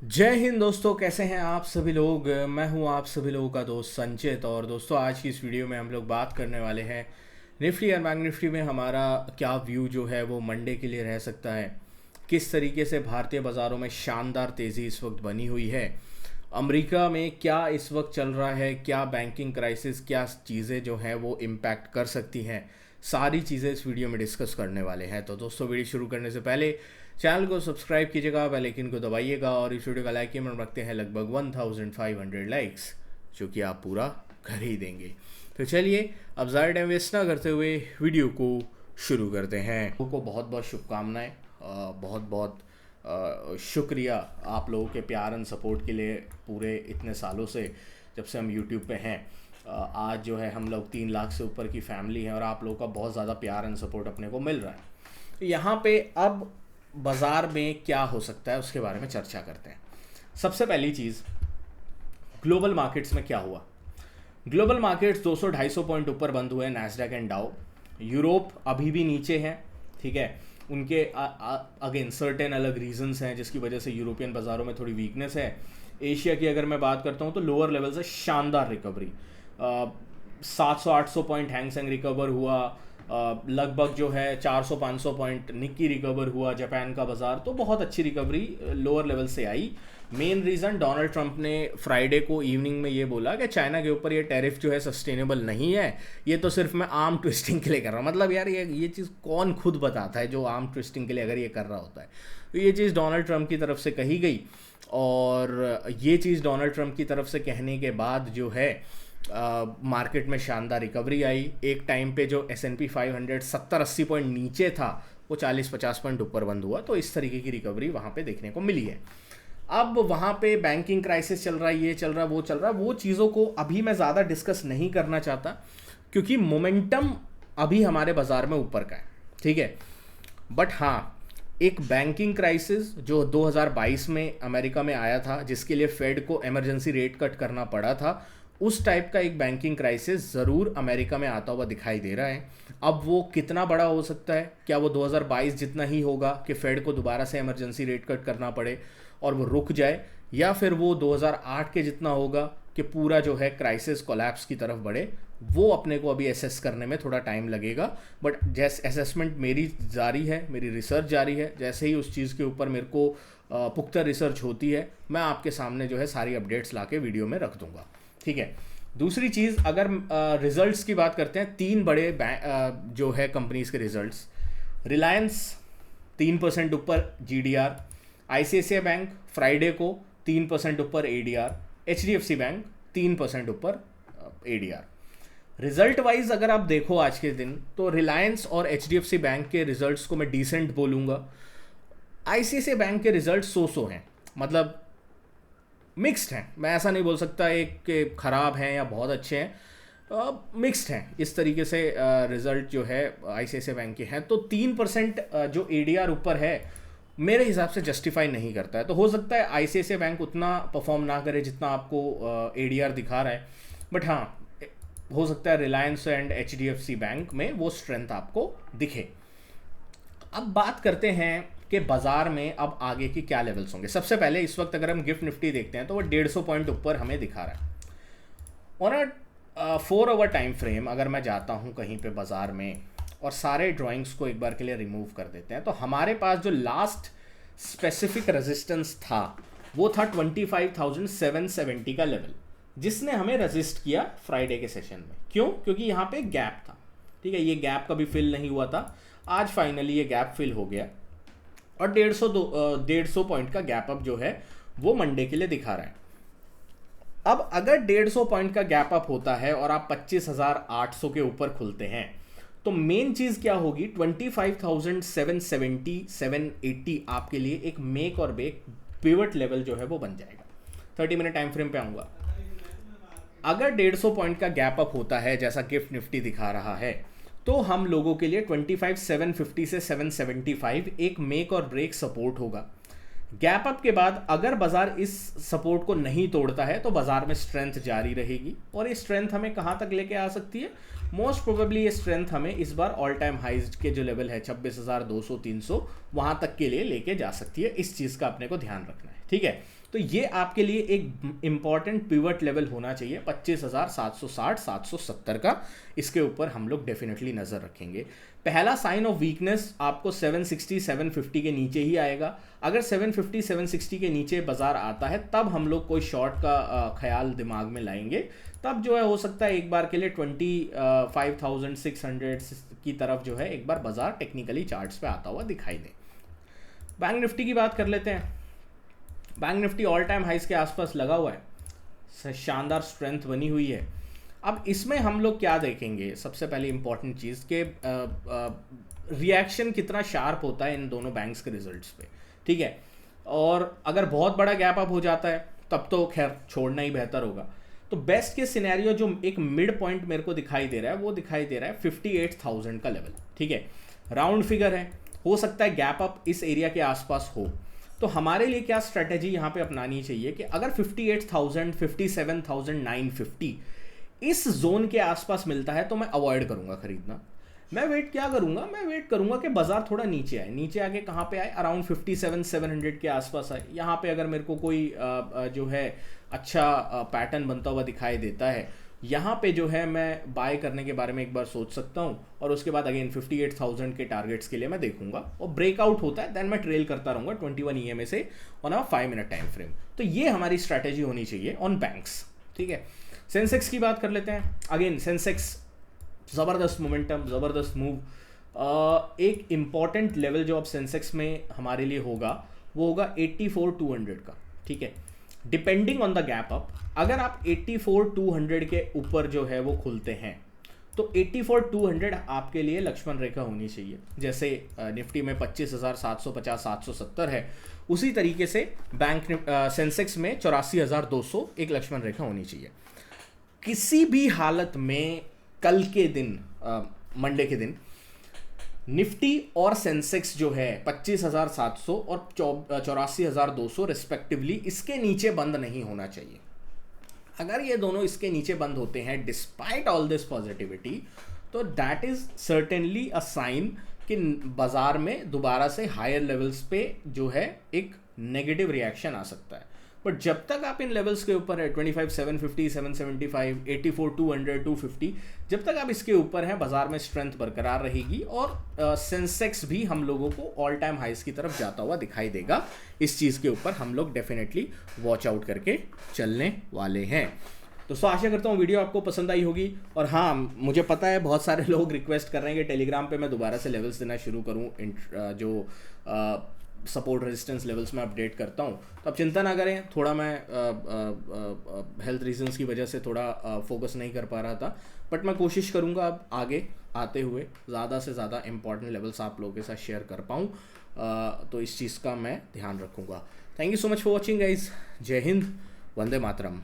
जय हिंद दोस्तों, कैसे हैं आप सभी लोग। मैं हूं आप सभी लोगों का दोस्त संचित। और दोस्तों, आज की इस वीडियो में हम लोग बात करने वाले हैं निफ्टी और बैंक निफ्टी में हमारा क्या व्यू जो है वो मंडे के लिए रह सकता है। किस तरीके से भारतीय बाज़ारों में शानदार तेज़ी इस वक्त बनी हुई है। अमेरिका में क्या इस वक्त चल रहा है, क्या बैंकिंग क्राइसिस, क्या चीज़ें जो हैं वो इम्पैक्ट कर सकती हैं। सारी चीज़ें इस वीडियो में डिस्कस करने वाले हैं। तो दोस्तों, वीडियो शुरू करने से पहले चैनल को सब्सक्राइब कीजिएगा, बेल आइकन को दबाइएगा और इस वीडियो का लाइक में रखते हैं लगभग 1500 लाइक्स, जो कि आप पूरा कर ही देंगे। तो चलिए, अब ज़्यादा टाइम वेस्ट ना करते हुए वीडियो को शुरू करते हैं। को बहुत बहुत शुभकामनाएं, बहुत बहुत शुक्रिया आप लोगों के प्यार एंड सपोर्ट के लिए पूरे इतने सालों से, जब से हम यूट्यूब पे हैं। आज जो है हम लोग 3 लाख से ऊपर की फैमिली हैं और आप लोगों का बहुत ज़्यादा प्यार एंड सपोर्ट अपने को मिल रहा है। तो यहाँ पे अब बाज़ार में क्या हो सकता है उसके बारे में चर्चा करते हैं। सबसे पहली चीज़, ग्लोबल मार्केट्स में क्या हुआ। ग्लोबल मार्केट्स 200-250 पॉइंट ऊपर बंद हुए, नैस्डैक एंड डाउ। यूरोप अभी भी नीचे है, ठीक है। उनके अगेन सर्टेन अलग रीजंस हैं जिसकी वजह से यूरोपियन बाज़ारों में थोड़ी वीकनेस है। एशिया की अगर मैं बात करता हूँ तो लोअर लेवल से शानदार रिकवरी, 700-800 पॉइंट हैंगसेंग रिकवर हुआ, लगभग जो है 400-500 पॉइंट निक्की रिकवर हुआ। जापान का बाज़ार तो बहुत अच्छी रिकवरी लोअर लेवल से आई। मेन रीज़न, डोनाल्ड ट्रंप ने फ्राइडे को इवनिंग में ये बोला कि चाइना के ऊपर ये टैरिफ जो है सस्टेनेबल नहीं है, ये तो सिर्फ मैं आर्म ट्विस्टिंग के लिए कर रहा हूँ। मतलब यार, ये चीज़ कौन खुद बताता है जो आर्म ट्विस्टिंग के लिए अगर ये कर रहा होता है। तो ये चीज़ डोनाल्ड ट्रंप की तरफ से कही गई, और ये चीज़ डोनाल्ड ट्रंप की तरफ से कहने के बाद जो है मार्केट में शानदार रिकवरी आई। एक टाइम पे जो S&P 500 70-80 पॉइंट नीचे था, वो 40-50 पॉइंट ऊपर बंद हुआ। तो इस तरीके की रिकवरी वहाँ पे देखने को मिली है। अब वहाँ पे बैंकिंग क्राइसिस चल रहा है, ये चल रहा है, वो चल रहा है, वो चीज़ों को अभी मैं ज़्यादा डिस्कस नहीं करना चाहता, क्योंकि मोमेंटम अभी हमारे बाज़ार में ऊपर का है, ठीक है। बट हाँ, एक बैंकिंग क्राइसिस जो 2022 में अमेरिका में आया था, जिसके लिए फेड को इमरजेंसी रेट कट करना पड़ा था, उस टाइप का एक बैंकिंग क्राइसिस ज़रूर अमेरिका में आता हुआ दिखाई दे रहा है। अब वो कितना बड़ा हो सकता है, क्या वो 2022 जितना ही होगा कि फेड को दोबारा से इमरजेंसी रेट कट करना पड़े और वो रुक जाए, या फिर वो 2008 के जितना होगा कि पूरा जो है क्राइसिस कोलैप्स की तरफ बढ़े। वो अपने को अभी एसेस करने में थोड़ा टाइम लगेगा। बट जैसे असेसमेंट मेरी जारी है, मेरी रिसर्च जारी है, जैसे ही उस चीज़ के ऊपर मेरे को पुख्ता रिसर्च होती है, मैं आपके सामने जो है सारी अपडेट्स ला के वीडियो में रख दूंगा, ठीक है। दूसरी चीज़, अगर रिजल्ट्स की बात करते हैं, 3 बड़े जो है कंपनीज के रिजल्ट्स, रिलायंस 3% ऊपर GDR, ICICI बैंक फ्राइडे को 3% ऊपर ADR, HDFC बैंक 3% ऊपर ADR। रिजल्ट वाइज अगर आप देखो आज के दिन, तो रिलायंस और HDFC बैंक के रिजल्ट्स को मैं डिसेंट बोलूँगा। ICICI बैंक के रिजल्ट सो हैं, मतलब मिक्स्ड हैं। मैं ऐसा नहीं बोल सकता एक के ख़राब हैं या बहुत अच्छे हैं, मिक्स्ड हैं। इस तरीके से रिज़ल्ट जो है ICICI बैंक के हैं। तो 3% जो ADR ऊपर है, मेरे हिसाब से जस्टिफाई नहीं करता है। तो हो सकता है ICICI बैंक उतना परफॉर्म ना करे जितना आपको ADR दिखा रहा है, बट हाँ, हो सकता है रिलायंस एंड HDFC बैंक में वो स्ट्रेंथ आपको दिखे। अब बात करते हैं कि बाजार में अब आगे की क्या लेवल्स होंगे। सबसे पहले इस वक्त अगर हम गिफ्ट निफ्टी देखते हैं तो वो 150 पॉइंट ऊपर हमें दिखा रहा है। On a 4 hour time frame अगर मैं जाता हूं कहीं पे बाजार में और सारे ड्राइंग्स को एक बार के लिए रिमूव कर देते हैं, तो हमारे पास जो लास्ट स्पेसिफिक रेजिस्टेंस था वो था 25,770 का लेवल, जिसने हमें रेजिस्ट किया फ्राइडे के सेशन में। क्यों? क्योंकि यहाँ पे गैप था, ठीक है। ये गैप कभी फिल नहीं हुआ था, आज फाइनली ये गैप फिल हो गया और 150 पॉइंट का गैप अप जो है वो मंडे के लिए दिखा रहा है। अब अगर 150 पॉइंट का गैप अप होता है और आप 25,800 के ऊपर खुलते हैं, तो मेन चीज क्या होगी, 25,770 780 आपके लिए एक मेक और ब्रेक पिवट लेवल जो है वो बन जाएगा। 30 मिनट टाइम फ्रेम पे आऊंगा। अगर 150 पॉइंट का गैप अप होता है जैसा गिफ्ट निफ्टी दिखा रहा है, तो हम लोगों के लिए 25,750 से 775 एक मेक और ब्रेक सपोर्ट होगा। गैप अप के बाद अगर बाजार इस सपोर्ट को नहीं तोड़ता है तो बाजार में स्ट्रेंथ जारी रहेगी, और ये स्ट्रेंथ हमें कहां तक लेके आ सकती है, मोस्ट प्रोबेबली ये स्ट्रेंथ हमें इस बार ऑल टाइम हाइज के जो लेवल है 26,200-300 वहां तक के लिए लेके जा सकती है। इस चीज़ का अपने को ध्यान रखना है, ठीक है। तो ये आपके लिए एक इंपॉर्टेंट पिवट लेवल होना चाहिए 25,760-770 का। इसके ऊपर हम लोग डेफिनेटली नज़र रखेंगे। पहला साइन ऑफ वीकनेस आपको 760-750 के नीचे ही आएगा। अगर 750-760 के नीचे बाजार आता है तब हम लोग कोई शॉर्ट का ख्याल दिमाग में लाएंगे। तब जो है हो सकता है एक बार के लिए 25,600 की तरफ जो है एक बार बाजार टेक्निकली चार्ट्स पे आता हुआ दिखाई दे। बैंक निफ्टी की बात कर लेते हैं। बैंक निफ्टी ऑल टाइम हाइस के आसपास लगा हुआ है, शानदार स्ट्रेंथ बनी हुई है। अब इसमें हम लोग क्या देखेंगे, सबसे पहले इंपॉर्टेंट चीज़ के रिएक्शन कितना शार्प होता है इन दोनों बैंक्स के रिजल्ट्स पे, ठीक है। और अगर बहुत बड़ा गैप अप हो जाता है तब तो खैर छोड़ना ही बेहतर होगा। तो बेस्ट के सिनेरियो जो एक मिड पॉइंट मेरे को दिखाई दे रहा है वो दिखाई दे रहा है 58,000 का लेवल, ठीक है। राउंड फिगर है, हो सकता है गैप अप इस एरिया के आसपास हो। तो हमारे लिए क्या स्ट्रेटेजी यहाँ पे अपनानी चाहिए कि अगर 58,000, 57,950 इस जोन के आसपास मिलता है तो मैं अवॉइड करूँगा खरीदना। मैं वेट क्या करूँगा, मैं वेट करूँगा कि बाजार थोड़ा नीचे आए, नीचे आके कहाँ पे आए, अराउंड 57,700 के आसपास आए। यहाँ पे अगर मेरे को कोई जो है अच्छा पैटर्न बनता हुआ दिखाई देता है, यहाँ पे जो है मैं बाय करने के बारे में एक बार सोच सकता हूँ। और उसके बाद अगेन 58,000 के टारगेट्स के लिए मैं देखूंगा, और ब्रेकआउट होता है देन मैं ट्रेल करता रहूँगा 21 EMA से on a 5 minute time frame. तो ये हमारी स्ट्रैटेजी होनी चाहिए ऑन बैंक्स, ठीक है। सेंसेक्स की बात कर लेते हैं। अगेन सेंसेक्स ज़बरदस्त मोमेंटम, ज़बरदस्त मूव। एक इम्पॉर्टेंट लेवल जो अब सेंसेक्स में हमारे लिए होगा वो होगा 84,200 का, ठीक है। Depending on the gap up, अगर आप 84,200 के ऊपर जो है वो खुलते हैं तो 84,200 आपके लिए लक्ष्मण रेखा होनी चाहिए। जैसे निफ्टी में 25,750-770 है, उसी तरीके से बैंक सेंसेक्स में 84,200 एक लक्ष्मण रेखा होनी चाहिए। किसी भी हालत में कल के दिन मंडे के दिन निफ्टी और सेंसेक्स जो है 25,700 और 84,200 रिस्पेक्टिवली इसके नीचे बंद नहीं होना चाहिए। अगर ये दोनों इसके नीचे बंद होते हैं डिस्पाइट ऑल दिस पॉजिटिविटी, तो that is certainly a sign कि बाजार में दोबारा से हायर लेवल्स पे जो है एक नेगेटिव रिएक्शन आ सकता है। बट जब तक आप इन लेवल्स के ऊपर है 25,750, 775, 84,200, 250, जब तक आप इसके ऊपर हैं बाजार में स्ट्रेंथ बरकरार रहेगी और सेंसेक्स भी हम लोगों को ऑल टाइम हाइस की तरफ जाता हुआ दिखाई देगा। इस चीज़ के ऊपर हम लोग डेफिनेटली वॉच आउट करके चलने वाले हैं। दोस्तों आशा करता हूँ वीडियो आपको पसंद आई होगी। और हाँ, मुझे पता है बहुत सारे लोग रिक्वेस्ट कर रहे हैं कि टेलीग्राम पे मैं दोबारा से लेवल्स देना शुरू करूँ, जो सपोर्ट रेजिस्टेंस लेवल्स में अपडेट करता हूँ। तो आप चिंता ना करें, थोड़ा मैं हेल्थ रीजंस की वजह से थोड़ा फोकस नहीं कर पा रहा था, बट मैं कोशिश करूँगा अब आगे आते हुए ज़्यादा से ज़्यादा इंपॉर्टेंट लेवल्स आप लोगों के साथ शेयर कर पाऊँ। तो इस चीज़ का मैं ध्यान रखूँगा। Thank you so much for watching guys. जय हिंद, वंदे मातरम।